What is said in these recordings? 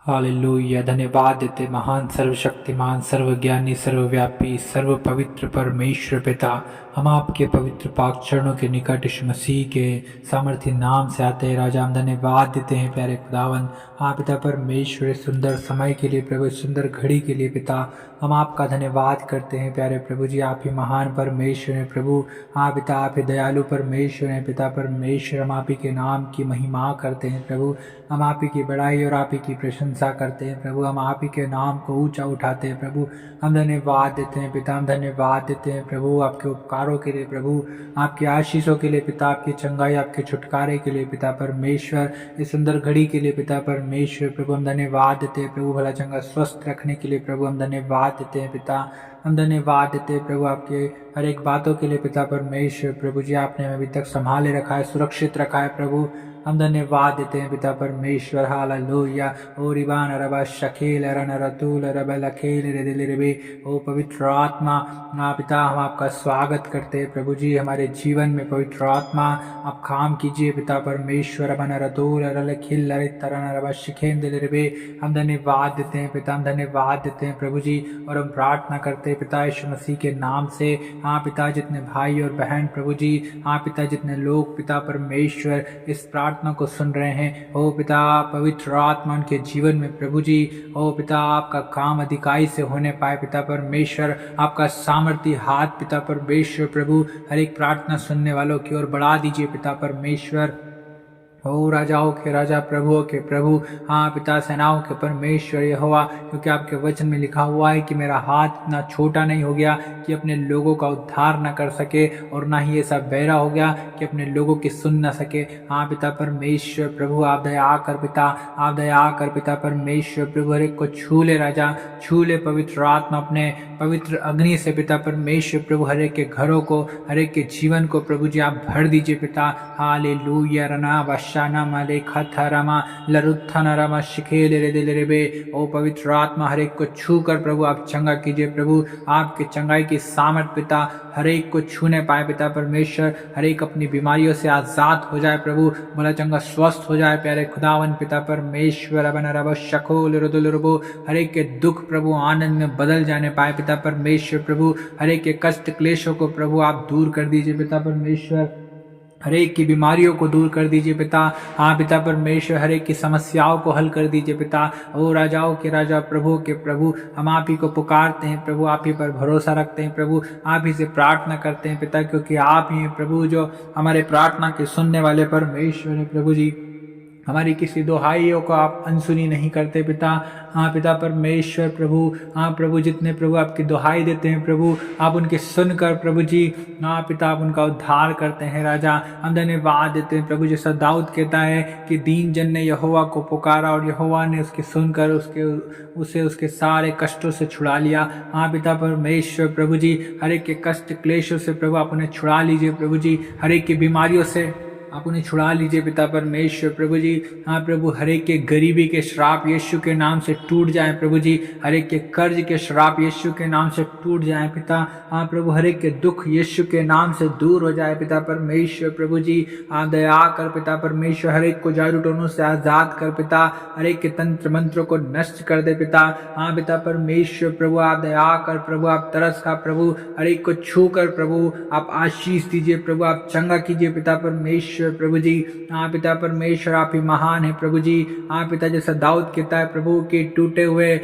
Hallelujah. धन्यवाद देते महान सर्वशक्तिमान सर्वज्ञानी सर्वव्यापी सर्व पवित्र परमेश्वर पिता, हम आपके पवित्र पाक चरणों के निकट यीशु मसीह के सामर्थ्य नाम से आते हैं राजा। हम धन्यवाद देते हैं प्यारे खुदावन, हाँ पिता परमेश्वर, सुंदर समय के लिए प्रभु, सुंदर घड़ी के लिए पिता हम आपका धन्यवाद करते हैं प्यारे प्रभु जी। आप ही महान परमेश्वर हैं प्रभु, हाँ पिता आप ही दयालु परमेश्वर हैं पिता परमेश्वर। हम आप ही के नाम की महिमा करते हैं प्रभु, हम आप ही की बड़ाई और आप ही की प्रशंसा करते हैं प्रभु। हम आप ही के नाम को ऊंचा उठाते हैं प्रभु। हम धन्यवाद देते हैं पिता, हम धन्यवाद देते हैं प्रभु आपके उपकारों के लिए प्रभु, आपकी आशीषों के लिए पिता, आपकी चंगाई आपके छुटकारे के लिए पिता परमेश्वर, इस सुंदर घड़ी के लिए पिता परमेश्वर प्रभु हम धन्यवाद देते हैं प्रभु। भला चंगा स्वस्थ रखने के लिए प्रभु हम धन्यवाद देते हैं पिता, हम धन्यवाद देते हैं प्रभु आपके हर एक बातों के लिए पिता परमेश्वर प्रभु जी। आपने हमें अभी तक संभाले रखा है, सुरक्षित रखा है प्रभु, हम धन्यवाद देते हैं पिता परमेश्वर। हालेलुया। ओ रिबान रबा शकील रन रतूल रब लखेल रे दिल रे, ओ पवित्र आत्मा ना पिता हम आपका स्वागत करते हैं प्रभु जी हमारे जीवन में। पवित्र आत्मा आप काम कीजिए पिता परमेश्वर। बन रतूल रल खिल रे तरन रबा शिखेन दिल रे, हम धन्यवाद देते हैं पिता, हम धन्यवाद देते हैं प्रभु जी। और हम प्रार्थना करते हैं पिता यीशु मसीह के नाम से, हाँ पिता जितने भाई और बहन प्रभु जी, हाँ पिता जितने लोग पिता परमेश्वर इस प्रार्थना को सुन रहे हैं, ओ पिता पवित्र आत्मा उनके जीवन में प्रभु जी, ओ पिता आपका काम अधिकाई से होने पाए पिता परमेश्वर। आपका सामर्थ्य हाथ पिता परमेश्वर प्रभु हर एक प्रार्थना सुनने वालों की ओर बढ़ा दीजिए पिता परमेश्वर। ओ राजाओं के राजा प्रभुओं के प्रभु, हाँ पिता सेनाओं के परमेश्वर यहोवा, क्योंकि आपके वचन में लिखा हुआ है कि मेरा हाथ इतना छोटा नहीं हो गया कि अपने लोगों का उद्धार न कर सके, और ना ही ऐसा बहरा हो गया कि अपने लोगों की सुन न सके। हाँ पिता परमेश्वर प्रभु आप दया कर पिता, आप दया कर पिता परमेश्वर प्रभु। हर एक को छू ले राजा, छू ले पवित्र आत्मा अपने पवित्र अग्नि से पिता परमेश्वर प्रभु। हर एक के घरों को, हर एक के जीवन को प्रभु जी आप भर दीजिए पिता। हालेलुया। रना शाना माले खथरमा लरुत्थन रमा शिखेल रे दिल रे बे, ओ पवित्र आत्मा हर एक को छू कर प्रभु आप चंगा कीजिए प्रभु। आपके चंगाई की सामर्थ पिता हर एक को छूने पाए पिता परमेश्वर। हर एक अपनी बीमारियों से आजाद हो जाए प्रभु, भला चंगा स्वस्थ हो जाए प्यारे खुदावन पिता परमेश्वर। बन रब शकोल रुदुल रुबो, हर एक के दुख प्रभु आनंद में बदल जाने पाए पिता परमेश्वर प्रभु। हर एक के कष्ट क्लेशों को प्रभु आप दूर कर दीजिए पिता परमेश्वर। हर एक की बीमारियों को दूर कर दीजिए पिता, हाँ पिता परमेश्वर। हर एक की समस्याओं को हल कर दीजिए पिता। ओ राजाओं के राजा प्रभु के प्रभु, हम आप ही को पुकारते हैं प्रभु, आप ही पर भरोसा रखते हैं प्रभु, आप ही से प्रार्थना करते हैं पिता, क्योंकि आप ही हैं प्रभु जो हमारे प्रार्थना के सुनने वाले परमेश्वर है प्रभु जी। हमारी किसी दुहाइयों को आप अनसुनी नहीं करते पिता, हाँ पिता परमेश्वर प्रभु। हाँ प्रभु जितने प्रभु आपकी दुहाई देते हैं प्रभु, आप उनके सुनकर प्रभु जी, हाँ पिता आप उनका उद्धार करते हैं राजा। हम धन्यवाद देते हैं प्रभु। जैसा दाऊद कहता है कि दीन जन ने यहोवा को पुकारा और यहोवा ने उसके सुनकर उसे उसके सारे कष्टों से छुड़ा लिया। हाँ पिता परमेश्वर प्रभु जी, हर एक के कष्ट क्लेशों से प्रभु आप उन्हें छुड़ा लीजिए प्रभु जी। हर एक की बीमारियों से आप उन्हें छुड़ा लीजिए पिता परमेश्वर प्रभु जी। हाँ प्रभु हर एक के गरीबी के श्राप यीशु के नाम से टूट जाए प्रभु जी। हर एक के कर्ज के श्राप यीशु के नाम से टूट जाए पिता। हाँ प्रभु हर एक के दुख यीशु के नाम से दूर हो जाए पिता परमेश्वर प्रभु जी। आप दया कर पिता परमेश्वर, हर एक को जादू टोनों से आजाद कर पिता, हर एक के तंत्र मंत्रों को नष्ट कर दे पिता। हाँ पिता परमेश्वर प्रभु आप दया कर प्रभु, आप तरस खा प्रभु, हर एक को छू कर प्रभु आप आशीष दीजिए प्रभु, आप चंगा कीजिए पिता परमेश्वर प्रभु जी। हाँ पिता परमेश्वर आप ही महान है प्रभु जी। हाँ पिता जैसा दाऊद कहता है प्रभु के टूटे हुए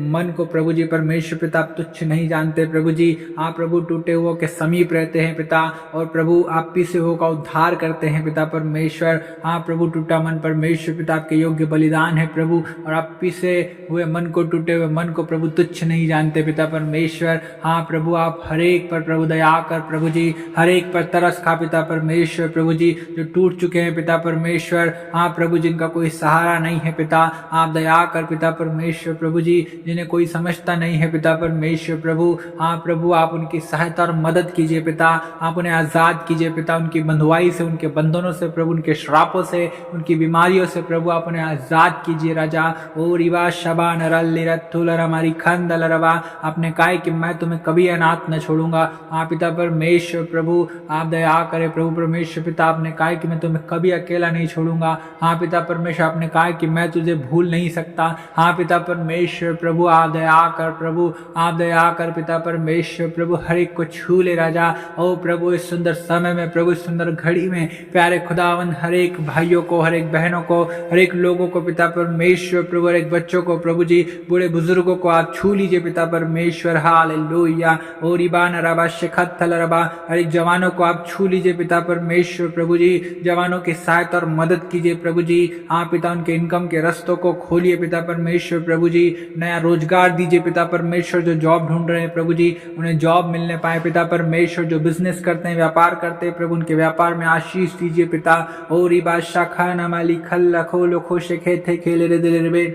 मन को प्रभु जी परमेश्वर पिता आप तुच्छ नहीं जानते प्रभु जी। हाँ प्रभु टूटे हुओं के समीप रहते हैं पिता, और प्रभु आप ही से का उद्धार करते हैं पिता परमेश्वर। हाँ प्रभु टूटा मन परमेश्वर पिता आपके योग्य बलिदान है प्रभु, और आप ही से हुए मन को, टूटे हुए मन को प्रभु तुच्छ नहीं जानते पिता परमेश्वर। हाँ प्रभु आप हर एक पर प्रभु दया कर प्रभु जी, हर एक पर तरस खा पिता परमेश्वर प्रभु जी, जो टूट चुके हैं पिता परमेश्वर। हाँ प्रभु जिनका कोई सहारा नहीं है पिता, आप दया कर पिता परमेश्वर प्रभु जी, जिन्हें कोई समझता नहीं है पिता परमेश्वर प्रभु। हाँ प्रभु आप उनकी सहायता और मदद कीजिए पिता, आप उन्हें आजाद कीजिए पिता, उनकी बंधुआई से, उनके बंधनों से प्रभु, उनके श्रापों से, उनकी बीमारियों से प्रभु आप उन्हें आजाद कीजिए राजा। ओ रिवा शबा नरल हमारी खंदल रवा, आपने कहा कि मैं तुम्हें कभी अनाथ न छोड़ूंगा। हाँ पिता परमेश्वर प्रभु आप दया करे प्रभु परमेश्वर पिता, आपने कहा कि कि मैं तुम्हें कभी अकेला नहीं छोड़ूंगा। हाँ पिता परमेश्वर, आपने कहा कि मैं तुझे भूल नहीं सकता। हाँ पिता परमेश्वर प्रभु, आप दया कर प्रभु, आप दया कर पिता परमेश्वर प्रभु, हर एक को छू ले राजा। ओ प्रभु, इस सुंदर समय में प्रभु, इस सुंदर घड़ी में प्यारे खुदावन, हर एक भाइयों को, हर एक बहनों को, हर एक लोगों को पिता परमेश्वर प्रभु, हर एक बच्चों को प्रभु जी, बूढ़े बुजुर्गों को आप छू लीजिए पिता परमेश्वर। हालेलुया। ओ रिबान रबा शिखत्थल रबा, हर एक जवानों को आप छू लीजिए पिता परमेश्वर प्रभु जी, जवानों की सहायता और मदद कीजिए प्रभु जी। हाँ पिता, उनके इनकम के रास्तों को खोलिए पिता परमेश्वर प्रभु जी, नया रोजगार दीजिए पिता परमेश्वर। जो जॉब ढूंढ रहे हैं प्रभु जी, उन्हें जॉब मिलने पाए पिता परमेश्वर। जो बिजनेस करते हैं, व्यापार करते हैं प्रभु, उनके व्यापार में आशीष दीजिए पिता। ओ रिबा शाखा नमाली खल्ला खोलो खोशे खेथे खेले रे दिले रे,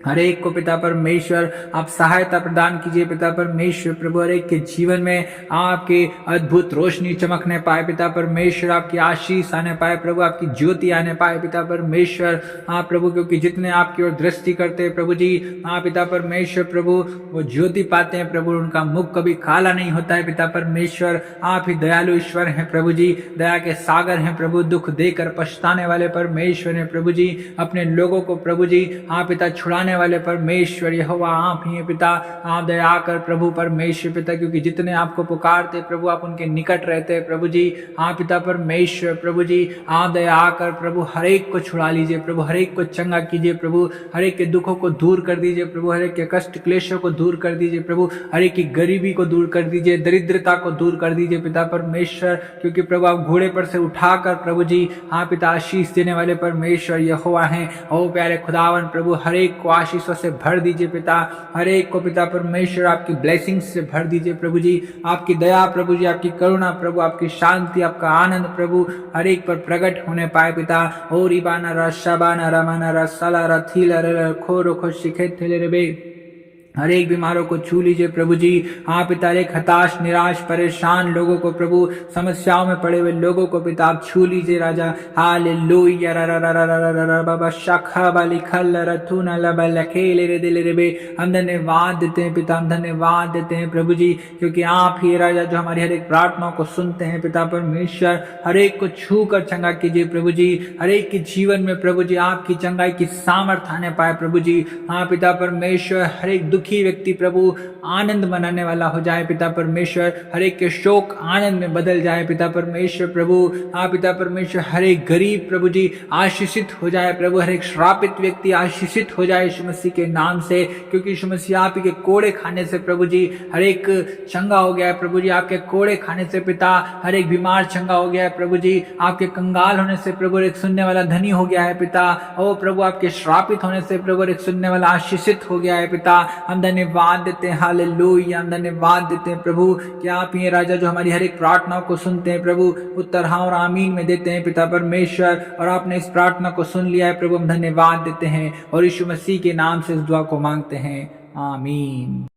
हर एक को पिता परमेश्वर आप सहायता प्रदान कीजिए पिता परमेश्वर प्रभु। हर एक के जीवन में आपके अद्भुत रोशनी चमकने पाए पिता परमेश्वर, आपकी आशीष आने पाए प्रभु, आपकी ज्योति आने पाए पिता परमेश्वर। हाँ प्रभु, क्योंकि जितने आपकी ओर दृष्टि करते हैं प्रभु जी, हाँ पिता परमेश्वर प्रभु, वो ज्योति पाते हैं प्रभु, उनका मुख कभी काला नहीं होता है पिता परमेश्वर। आप ही दयालु ईश्वर हैं प्रभु जी, दया के सागर हैं प्रभु, दुख देकर पछताने वाले परमेश्वर हैं प्रभु जी। अपने लोगों को प्रभु जी, हाँ पिता, छुड़ाने वाले परमेश्वर यहोवा आप ही हैं पिता। आप दया कर प्रभु परमेश्वर पिता, क्योंकि जितने आपको पुकारते प्रभु, आप उनके निकट रहते हैं प्रभु जी। हाँ पिता परमेश्वर प्रभु जी, आप दया कर प्रभु, हर एक को छुड़ा लीजिए प्रभु, हर एक को चंगा कीजिए प्रभु, हर एक के दुखों को दूर कर दीजिए प्रभु, हर एक के कष्ट क्लेशों को दूर कर दीजिए प्रभु, हर एक की गरीबी को दूर कर दीजिए, दरिद्रता को दूर कर दीजिए पिता परमेश्वर। क्योंकि प्रभु, आप घोड़े पर से उठाकर प्रभु जी, हाँ पिता, आशीष देने वाले परमेश्वर यहोवा हैं। ओ प्यारे खुदावन प्रभु, हर एक को आशीषों से भर दीजिए पिता, हर एक को पिता परमेश्वर आपकी ब्लेसिंग्स से भर दीजिए प्रभु जी। आपकी दया प्रभु जी, आपकी करुणा प्रभु, आपकी शांति, आपका आनंद प्रभु हर एक पर प्रकट होने पाए पिता। ओ रिबाना रशाबाना रमाना रसाला रथीला खोरो खो शिखे थे रे, हर एक बीमारों को छू लीजिए प्रभु जी। हाँ पिता, एक हताश, निराश, परेशान लोगों को प्रभु, समस्याओं में पड़े हुए लोगों को पिता आप छू लीजिए राजा। हालेलुया। बाबा शाखा बाली खल रथुना लबा लखेले रे दिले रे बे, हम धन्यवाद देते हैं पिता, हम धन्यवाद देते हैं प्रभु जी, क्योंकि आप ही राजा जो हमारी हर एक प्रार्थनाओं को सुनते हैं पिता परमेश्वर। हर एक को छू कर चंगा कीजिए प्रभु जी, हर एक के जीवन में प्रभु जी आपकी चंगाई की सामर्थ्य आने पाए प्रभु जी। हाँ पिता परमेश्वर, हर एक दुखी व्यक्ति प्रभु आनंद मनाने वाला हो जाए पिता परमेश्वर, हर एक के शोक आनंद में बदल जाए पिता परमेश्वर प्रभु। हाँ पिता परमेश्वर, हर एक गरीब प्रभु जी आशीषित हो जाए प्रभु, हर एक श्रापित व्यक्ति आशीषित हो जाए यीशु मसीह के नाम से, क्योंकि यीशु मसीह आप ही के कोड़े खाने से प्रभु जी हर एक चंगा हो गया है प्रभु जी। आपके कोड़े खाने से पिता हर एक बीमार चंगा हो गया है प्रभु जी। आपके कंगाल होने से प्रभु एक सुनने वाला धनी हो गया है पिता। ओ प्रभु, आपके श्रापित होने से प्रभु एक सुनने वाला आशीषित हो गया है पिता। हम धन्यवाद देते हैं, हालेलुया, हम धन्यवाद देते हैं प्रभु कि आप ही राजा जो हमारी हर एक प्रार्थनाओं को सुनते हैं प्रभु, उत्तर हाँ और आमीन में देते हैं पिता परमेश्वर। और आपने इस प्रार्थना को सुन लिया है प्रभु, हम धन्यवाद देते हैं और यीशु मसीह के नाम से इस दुआ को मांगते हैं, आमीन।